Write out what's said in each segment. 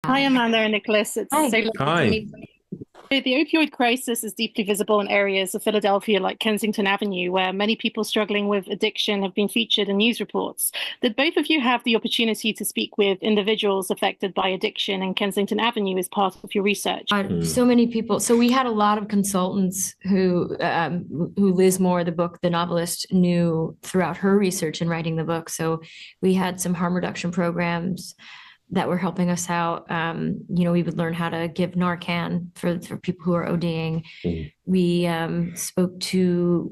Hi, Amanda and Nicholas. It's so Hi. lovely to Hi. meet you. So the opioid crisis is deeply visible in areas of Philadelphia like Kensington Avenue, where many people struggling with addiction have been featured in news reports. Did both of you have the opportunity to speak with individuals affected by addiction in Kensington Avenue as part of your research? So many people. So we had a lot of consultants who Liz Moore, the novelist, knew throughout her research and writing the book. So we had some harm reduction programs that were helping us out. We would learn how to give Narcan for people who are ODing. Mm.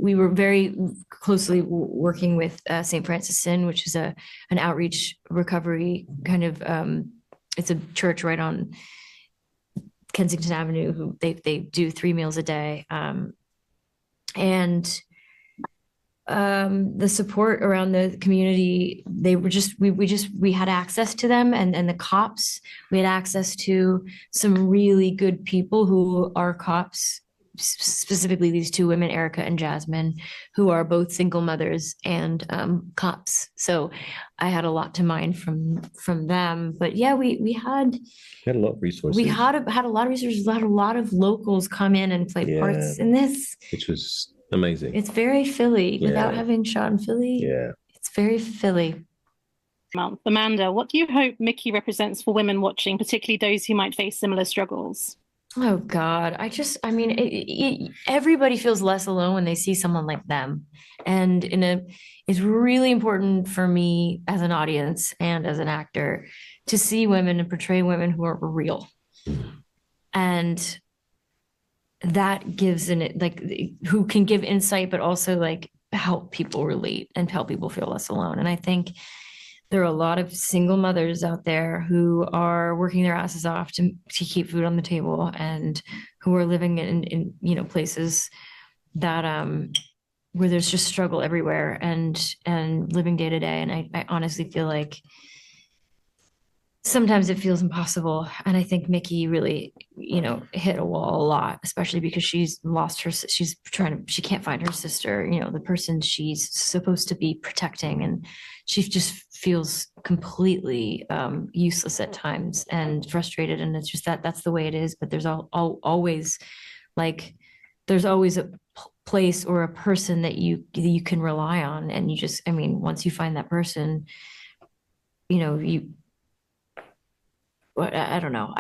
We were very closely working with St. Francis Inn, which is an outreach recovery kind of, it's a church right on Kensington Avenue, who they do 3 meals a day. And the support around the community, they were just we had access to them, and the cops, we had access to some really good people who are cops, specifically these two women, Erica and Jasmine, who are both single mothers and cops. So I had a lot to mine from them. But yeah, we had Had a lot of resources, had a lot of researchers, had a lot of locals come in and play yeah, parts in this. which was amazing. It's very Philly. Without Yeah. having shot in Philly, Yeah. it's very Philly. Month. Amanda, what do you hope Mickey represents for women watching, particularly those who might face similar struggles? Oh God, I mean, everybody feels less alone when they see someone like them, and it's really important for me as an audience and as an actor to see women and portray women who are real, and that gives who can give insight, but also like help people relate and help people feel less alone. And I think there are a lot of single mothers out there who are working their asses off to keep food on the table, and who are living in places that where there's just struggle everywhere, and living day to day. And I honestly feel like sometimes it feels impossible. And I think Mickey really, hit a wall a lot, especially because she can't find her sister, the person she's supposed to be protecting. And she just feels completely useless at times and frustrated. And it's just that's the way it is. But there's always like, there's always a place or a person that you can rely on. And once you find that person, you I don't know.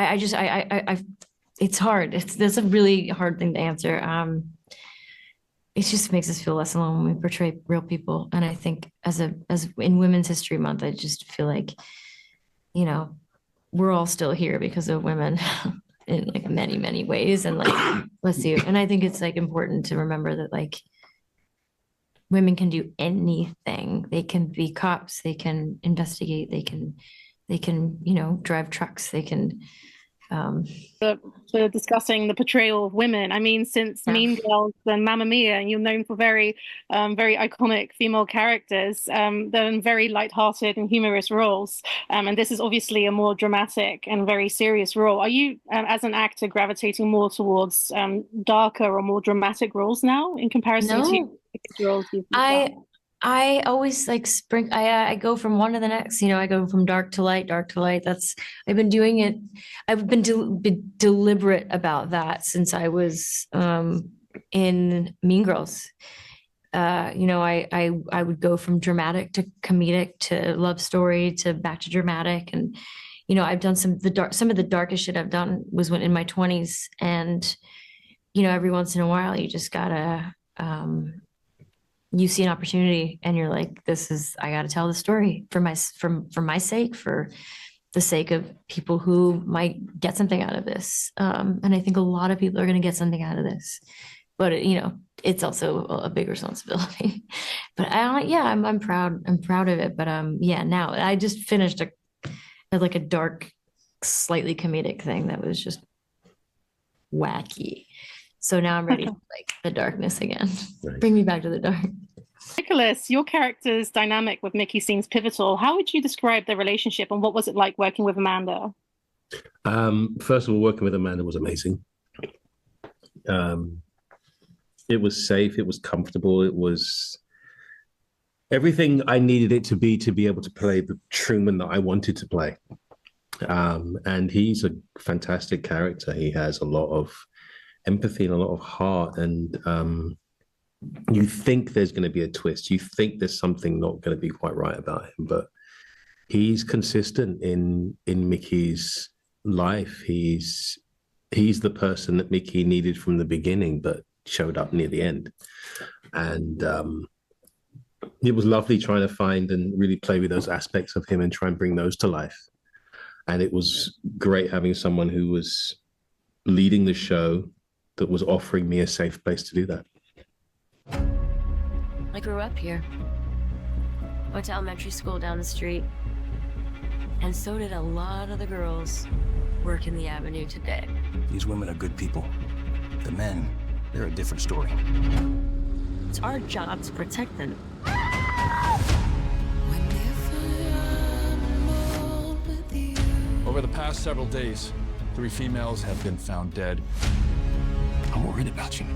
It's hard. That's a really hard thing to answer. It just makes us feel less alone when we portray real people. And I think as in Women's History Month, I just feel like, we're all still here because of women in like many, many ways. And like, let's see. And I think it's like important to remember that like women can do anything. They can be cops, they can investigate, they can drive trucks, they can For discussing the portrayal of women. I mean, since Mean Girls and Mamma Mia, you're known for very iconic female characters. They're in very light-hearted and humorous roles. And this is obviously a more dramatic and very serious role. Are you, as an actor, gravitating more towards darker or more dramatic roles now in comparison to no roles you've I done? I always like spring. I go from one to the next. I go from dark to light, dark to light. I've been doing it. I've been deliberate about that since I was in Mean Girls. I would go from dramatic to comedic to love story to back to dramatic, and I've done some of the darkest shit I've done was when in my 20s, and every once in a while you just gotta you see an opportunity and you're like, I got to tell the story for my sake, for the sake of people who might get something out of this. And I think a lot of people are going to get something out of this, but it's also a big responsibility. But I'm proud. I'm proud of it. But yeah, now I just finished a dark, slightly comedic thing that was just wacky. So now I'm ready for like the darkness again. Nice. Bring me back to the dark. Nicholas, your character's dynamic with Mickey seems pivotal. How would you describe the relationship and what was it like working with Amanda? First of all, working with Amanda was amazing. It was safe, it was comfortable, it was everything I needed it to be able to play the Truman that I wanted to play. And he's a fantastic character. He has a lot of empathy and a lot of heart. And you think there's going to be a twist. You think there's something not going to be quite right about him, but he's consistent in Mickey's life. He's the person that Mickey needed from the beginning, but showed up near the end. And it was lovely trying to find and really play with those aspects of him and try and bring those to life. And it was great having someone who was leading the show that was offering me a safe place to do that. I grew up here. Went to elementary school down the street. And so did a lot of the girls working the avenue today. These women are good people. The men, they're a different story. It's our job to protect them. Over the past several days, 3 females have been found dead. I'm worried about you.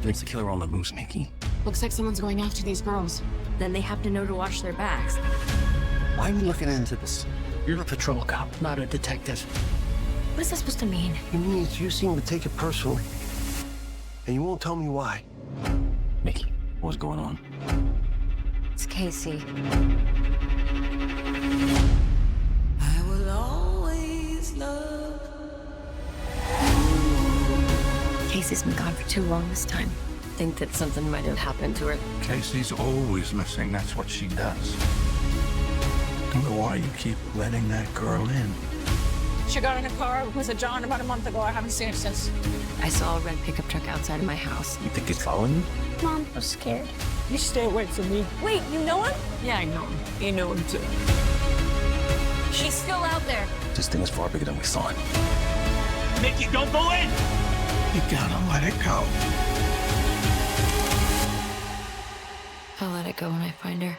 There's a killer on the loose, Mickey. Looks like someone's going after these girls. Then they have to know to watch their backs. Why are you looking into this? You're a patrol cop, not a detective. What is that supposed to mean? It means you seem to take it personally. And you won't tell me why. Mickey, what's going on? It's Casey. I will always love. Casey's been gone for too long this time. Think that something might have happened to her. Casey's always missing. That's what she does. I don't know why you keep letting that girl in. She got in a car with a John about a month ago. I haven't seen her since. I saw a red pickup truck outside of my house. You think he's following you? Mom, I'm scared. You stay away from me. Wait, you know him? Yeah, I know him. You know him too. She's still out there. This thing is far bigger than we thought. Mickey, don't go in! You gotta let it go. I'll let it go when I find her.